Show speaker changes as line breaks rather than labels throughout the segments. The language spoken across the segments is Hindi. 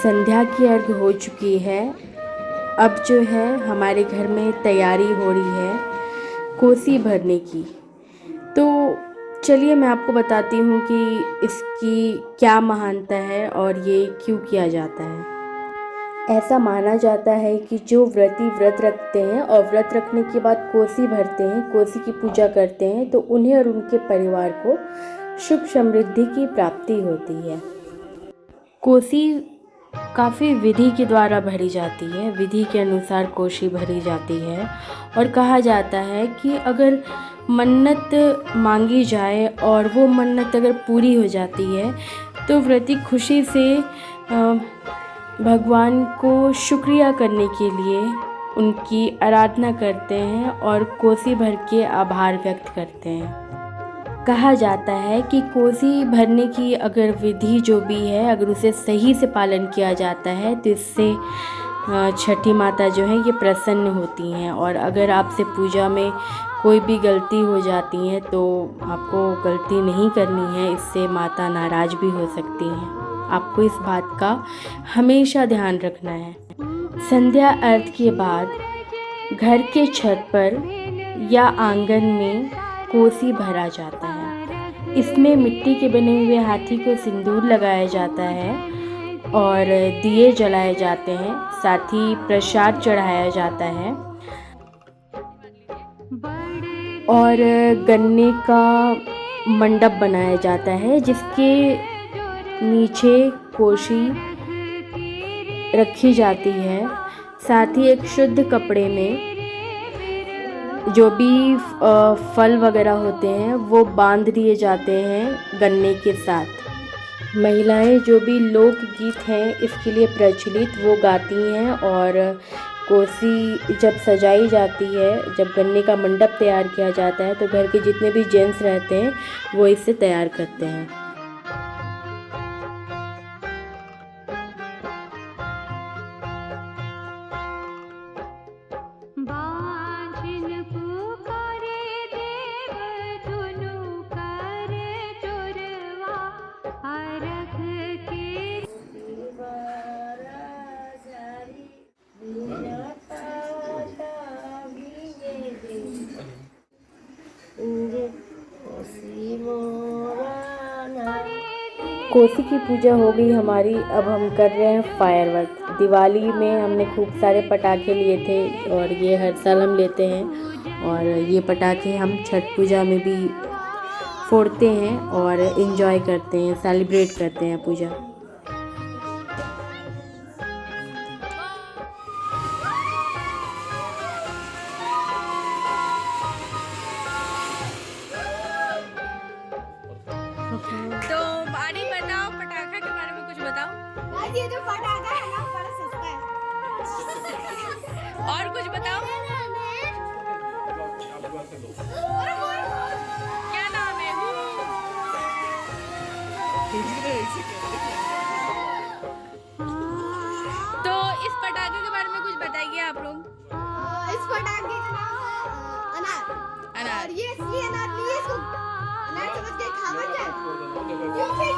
संध्या की अर्घ हो चुकी है। अब जो है हमारे घर में तैयारी हो रही है कोसी भरने की। तो चलिए मैं आपको बताती हूँ कि इसकी क्या महानता है और ये क्यों किया जाता है। ऐसा माना जाता है कि जो व्रती व्रत रखते हैं और व्रत रखने के बाद कोसी भरते हैं, कोसी की पूजा करते हैं, तो उन्हें और उनके परिवार को सुख समृद्धि की प्राप्ति होती है। कोसी काफ़ी विधि के द्वारा भरी जाती है, विधि के अनुसार कोसी भरी जाती है और कहा जाता है कि अगर मन्नत मांगी जाए और वो मन्नत अगर पूरी हो जाती है तो व्रती खुशी से भगवान को शुक्रिया करने के लिए उनकी आराधना करते हैं और कोसी भर के आभार व्यक्त करते हैं। कहा जाता है कि कोसी भरने की अगर विधि जो भी है, अगर उसे सही से पालन किया जाता है तो इससे छठी माता जो है ये प्रसन्न होती हैं। और अगर आपसे पूजा में कोई भी गलती हो जाती है तो आपको गलती नहीं करनी है, इससे माता नाराज़ भी हो सकती हैं। आपको इस बात का हमेशा ध्यान रखना है। संध्या अर्घ के बाद घर के छत पर या आंगन में कोसी भरा जाता है। इसमें मिट्टी के बने हुए हाथी को सिंदूर लगाया जाता है और दिए जलाए जाते हैं, साथ ही प्रसाद चढ़ाया जाता है और गन्ने का मंडप बनाया जाता है जिसके नीचे कोसी रखी जाती है। साथ ही एक शुद्ध कपड़े में जो भी फल वगैरह होते हैं वो बांध दिए जाते हैं गन्ने के साथ। महिलाएं जो भी लोकगीत हैं इसके लिए प्रचलित वो गाती हैं और कोसी जब सजाई जाती है, जब गन्ने का मंडप तैयार किया जाता है तो घर के जितने भी जेंट्स रहते हैं वो इसे तैयार करते हैं। कोसी की पूजा हो गई हमारी। अब हम कर रहे हैं फायरवर्क। दिवाली में हमने खूब सारे पटाखे लिए थे और ये हर साल हम लेते हैं और ये पटाखे हम छठ पूजा में भी फोड़ते हैं और एंजॉय करते हैं, सेलिब्रेट करते हैं पूजा।
तो बारी बताओ, पटाखा के बारे में कुछ बताओ।
ये जो पटाखा है ना बड़ा सस्ता है।
और कुछ बताओ। क्या नाम है? तो इस पटाखे के बारे में कुछ बताइए आप लोग।
इस पटाखे का नाम है अनार।
अनार।
और ये इसलिए अनार लिए इसको अनार समझ के खावा जाए क्योंकि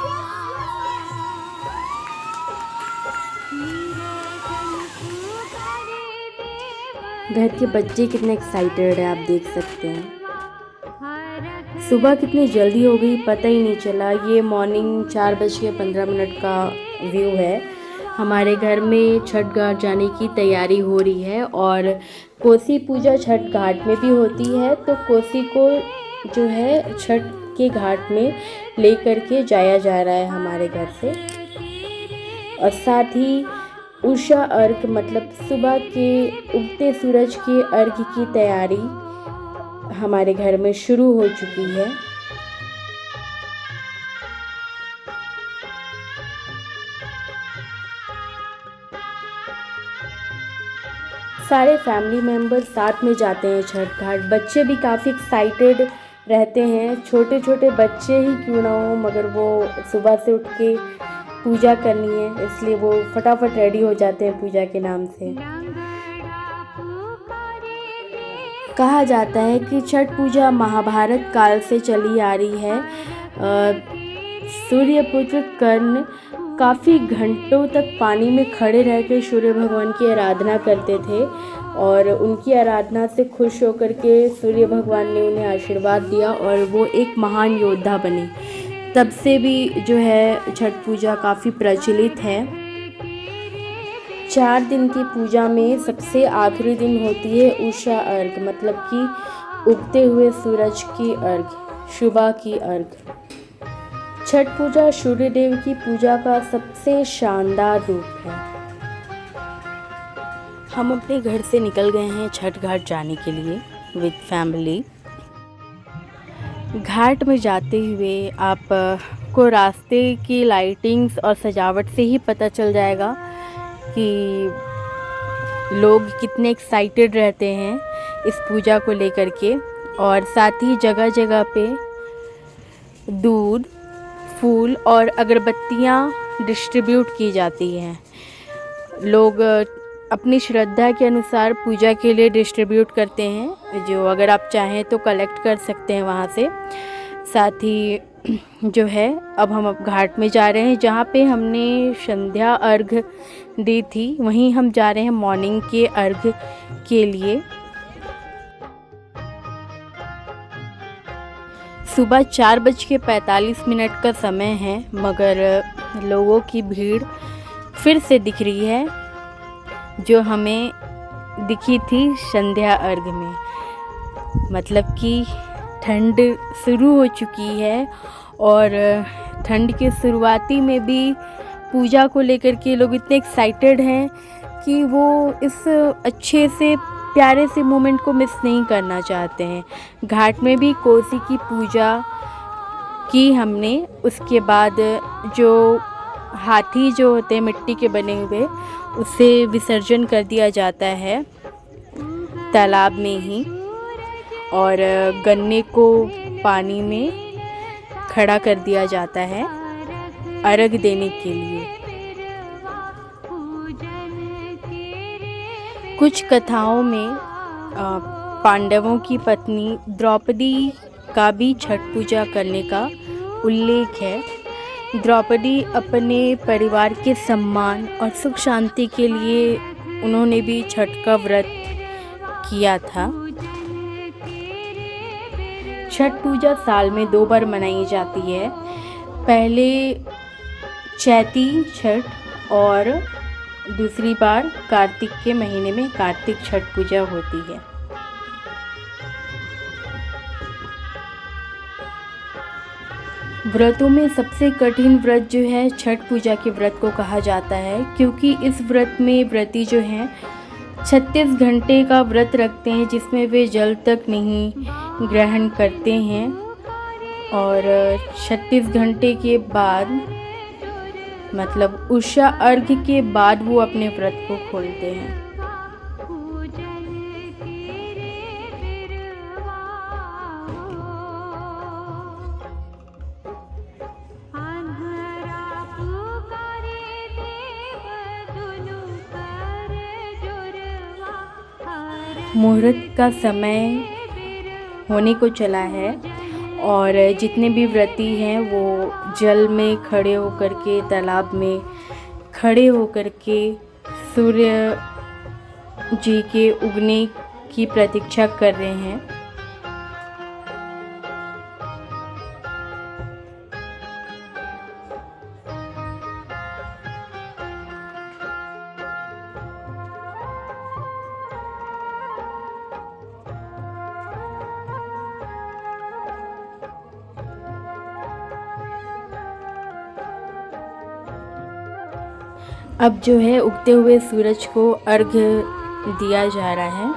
घर के बच्चे कितने एक्साइटेड है आप देख सकते हैं। सुबह कितनी जल्दी हो गई पता ही नहीं चला। ये मॉर्निंग 4:15 का व्यू है। हमारे घर में छठ घाट जाने की तैयारी हो रही है और कोसी पूजा छठ घाट में भी होती है, तो कोसी को जो है छठ के घाट में लेकर के जाया जा रहा है हमारे घर से। और साथ ही उषा अर्घ मतलब सुबह के उगते सूरज के अर्घ की तैयारी हमारे घर में शुरू हो चुकी है। सारे फैमिली मेम्बर साथ में जाते हैं छठ घाट। बच्चे भी काफ़ी एक्साइटेड रहते हैं, छोटे छोटे बच्चे ही क्यों ना हो, मगर वो सुबह से उठ के पूजा करनी है इसलिए वो फटाफट रेडी हो जाते हैं पूजा के नाम से। कहा जाता है कि छठ पूजा महाभारत काल से चली आ रही है। सूर्यपुत्र कर्ण काफ़ी घंटों तक पानी में खड़े रहकर सूर्य भगवान की आराधना करते थे और उनकी आराधना से खुश होकर के सूर्य भगवान ने उन्हें आशीर्वाद दिया और वो एक महान योद्धा बने। तब से भी जो है छठ पूजा काफ़ी प्रचलित है। 4 दिन की पूजा में सबसे आखिरी दिन होती है उषा अर्घ, मतलब कि उगते हुए सूरज की अर्घ, सुबह की अर्घ। छठ पूजा सूर्य देव की पूजा का सबसे शानदार रूप है। हम अपने घर से निकल गए हैं छठ घाट जाने के लिए विद फैमिली। घाट में जाते हुए आप को रास्ते की लाइटिंग्स और सजावट से ही पता चल जाएगा कि लोग कितने एक्साइटेड रहते हैं इस पूजा को लेकर के। और साथ ही जगह जगह पे दूध, फूल और अगरबत्तियाँ डिस्ट्रीब्यूट की जाती हैं। लोग अपनी श्रद्धा के अनुसार पूजा के लिए डिस्ट्रीब्यूट करते हैं, जो अगर आप चाहें तो कलेक्ट कर सकते हैं वहाँ से। साथ ही जो है अब हम घाट में जा रहे हैं जहाँ पे हमने संध्या अर्घ दी थी, वहीं हम जा रहे हैं मॉर्निंग के अर्घ के लिए। सुबह 4:45 का समय है, मगर लोगों की भीड़ फिर से दिख रही है जो हमें दिखी थी संध्या अर्घ में। मतलब कि ठंड शुरू हो चुकी है और ठंड के शुरुआती में भी पूजा को लेकर के लोग इतने एक्साइटेड हैं कि वो इस अच्छे से प्यारे से मोमेंट को मिस नहीं करना चाहते हैं। घाट में भी कोसी की पूजा की हमने, उसके बाद जो हाथी जो होते हैं मिट्टी के बने हुए, उसे विसर्जन कर दिया जाता है तालाब में ही, और गन्ने को पानी में खड़ा कर दिया जाता है अर्घ देने के लिए। कुछ कथाओं में पांडवों की पत्नी द्रौपदी का भी छठ पूजा करने का उल्लेख है। द्रौपदी अपने परिवार के सम्मान और सुख शांति के लिए उन्होंने भी छठ का व्रत किया था। छठ पूजा साल में 2 बार मनाई जाती है। पहले चैती छठ और दूसरी बार कार्तिक के महीने में कार्तिक छठ पूजा होती है। व्रतों में सबसे कठिन व्रत जो है छठ पूजा के व्रत को कहा जाता है, क्योंकि इस व्रत में व्रती जो हैं 36 घंटे का व्रत रखते हैं, जिसमें वे जल तक नहीं ग्रहण करते हैं और 36 घंटे के बाद, मतलब उषा अर्घ के बाद वो अपने व्रत को खोलते हैं। मुहूर्त का समय होने को चला है और जितने भी व्रती हैं वो जल में खड़े होकर के, तालाब में खड़े होकर के सूर्य जी के उगने की प्रतीक्षा कर रहे हैं। अब जो है उगते हुए सूरज को अर्घ दिया जा रहा है।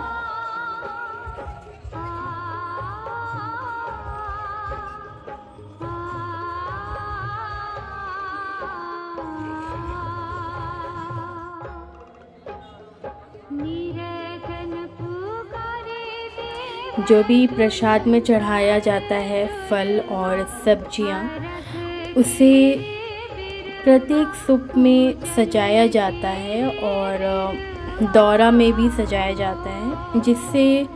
जो भी प्रसाद में चढ़ाया जाता है, फल और सब्जियां, उसे प्रत्येक सूप में सजाया जाता है और दौरा में भी सजाया जाता है, जिससे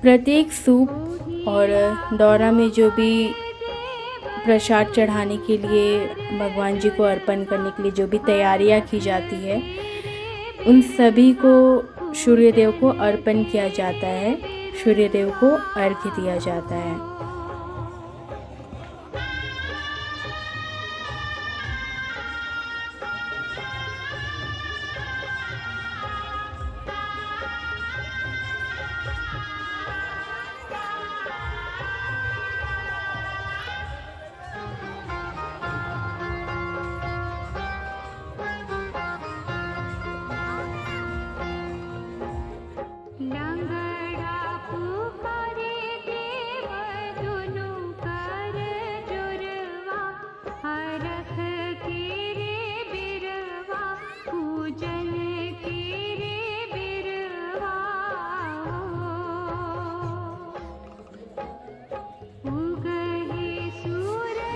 प्रत्येक सूप और दौरा में जो भी प्रसाद चढ़ाने के लिए, भगवान जी को अर्पण करने के लिए जो भी तैयारियां की जाती है, उन सभी को सूर्यदेव को अर्पण किया जाता है, सूर्यदेव को अर्घ्य दिया जाता है।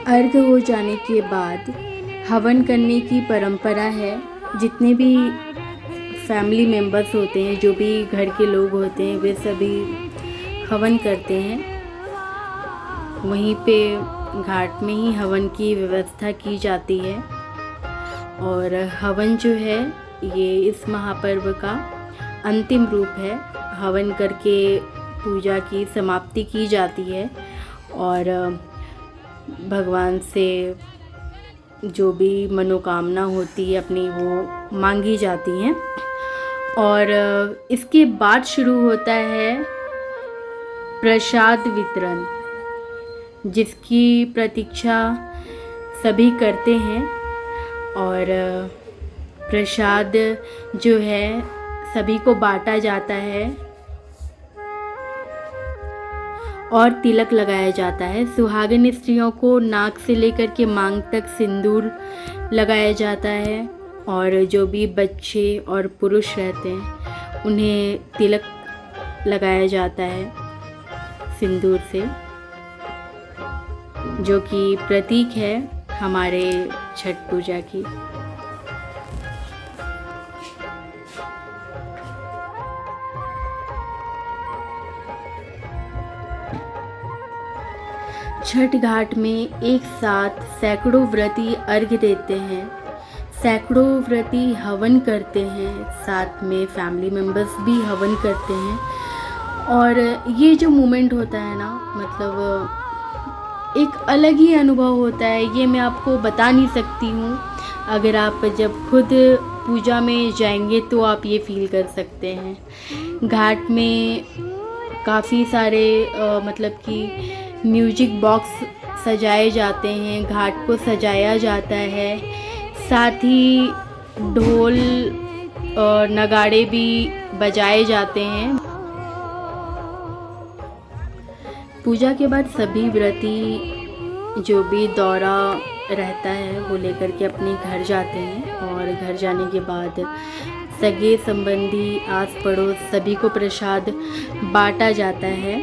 अर्घ हो जाने के बाद हवन करने की परंपरा है। जितने भी फैमिली मेम्बर्स होते हैं, जो भी घर के लोग होते हैं, वे सभी हवन करते हैं। वहीं पे घाट में ही हवन की व्यवस्था की जाती है। और हवन जो है ये इस महापर्व का अंतिम रूप है। हवन करके पूजा की समाप्ति की जाती है और भगवान से जो भी मनोकामना होती है अपनी, वो मांगी जाती हैं। और इसके बाद शुरू होता है प्रसाद वितरण, जिसकी प्रतीक्षा सभी करते हैं। और प्रसाद जो है सभी को बांटा जाता है और तिलक लगाया जाता है। सुहागिन स्त्रियों को नाक से लेकर के मांग तक सिंदूर लगाया जाता है और जो भी बच्चे और पुरुष रहते हैं उन्हें तिलक लगाया जाता है सिंदूर से, जो कि प्रतीक है हमारे छठ पूजा की। छठ घाट में एक साथ सैकड़ों व्रती अर्घ्य देते हैं, सैकड़ों व्रती हवन करते हैं, साथ में फैमिली मेम्बर्स भी हवन करते हैं। और ये जो मोमेंट होता है ना, मतलब एक अलग ही अनुभव होता है। ये मैं आपको बता नहीं सकती हूँ। अगर आप जब खुद पूजा में जाएंगे तो आप ये फील कर सकते हैं। घाट में काफ़ी सारे मतलब कि म्यूजिक बॉक्स सजाए जाते हैं, घाट को सजाया जाता है। साथ ही ढोल और नगाड़े भी बजाए जाते हैं। पूजा के बाद सभी व्रती जो भी दौरा रहता है वो लेकर के अपने घर जाते हैं और घर जाने के बाद सगे संबंधी, आस पड़ोस सभी को प्रसाद बांटा जाता है।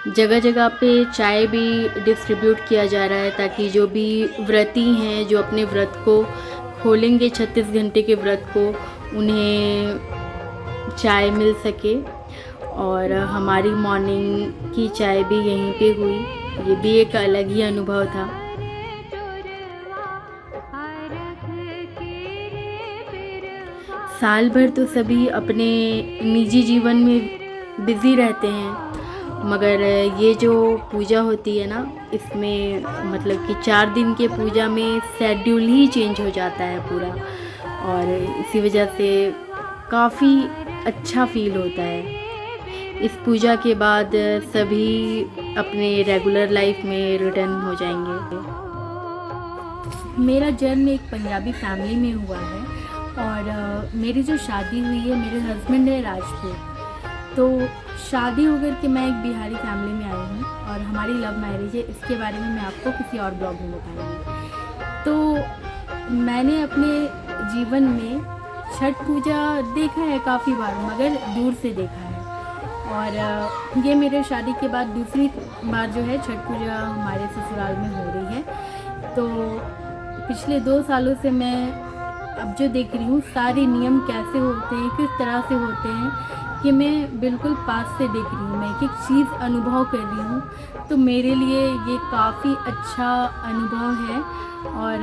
जगह जगह पे चाय भी डिस्ट्रीब्यूट किया जा रहा है ताकि जो भी व्रती हैं, जो अपने व्रत को खोलेंगे 36 घंटे के व्रत को, उन्हें चाय मिल सके। और हमारी मॉर्निंग की चाय भी यहीं पे हुई। ये भी एक अलग ही अनुभव था। साल भर तो सभी अपने निजी जीवन में बिज़ी रहते हैं, मगर ये जो पूजा होती है ना, इसमें मतलब कि 4 दिन के पूजा में शेड्यूल ही चेंज हो जाता है पूरा। और इसी वजह से काफ़ी अच्छा फील होता है। इस पूजा के बाद सभी अपने रेगुलर लाइफ में रिटर्न हो जाएंगे। मेरा जन्म एक पंजाबी फैमिली में हुआ है और मेरी जो शादी हुई है, मेरे हस्बैंड है राजपूत। तो शादी होकर के मैं एक बिहारी फैमिली में आई हूँ और हमारी लव मैरिज है। इसके बारे में मैं आपको किसी और ब्लॉग में बताऊँगी। तो मैंने अपने जीवन में छठ पूजा देखा है काफ़ी बार, मगर दूर से देखा है।
और ये मेरे शादी के बाद दूसरी बार जो है छठ पूजा हमारे ससुराल में हो रही है। तो पिछले 2 सालों से मैं अब जो देख रही हूँ सारे नियम कैसे होते हैं, किस तरह से होते हैं, कि मैं बिल्कुल पास से देख रही हूँ, मैं एक एक चीज़ अनुभव कर रही हूँ। तो मेरे लिए ये काफ़ी अच्छा अनुभव है और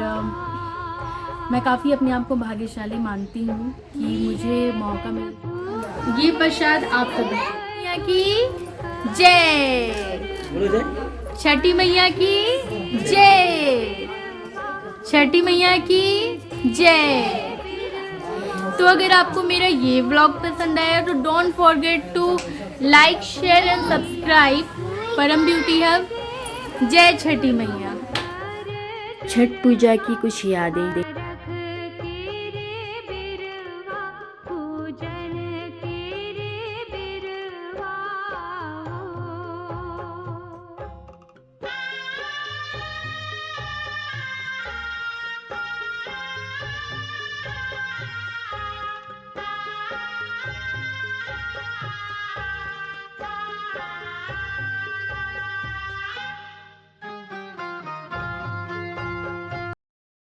मैं काफ़ी अपने आप को भाग्यशाली मानती हूँ कि मुझे मौका मिल। ये प्रसाद आप सब मैया की जय, छठी मैया की जय, छठी मैया की जय। तो अगर आपको मेरा ये व्लॉग पसंद आया तो don't forget to like, share and subscribe Param beauty hub. जय छठी मैया।
छठ पूजा की कुछ यादें।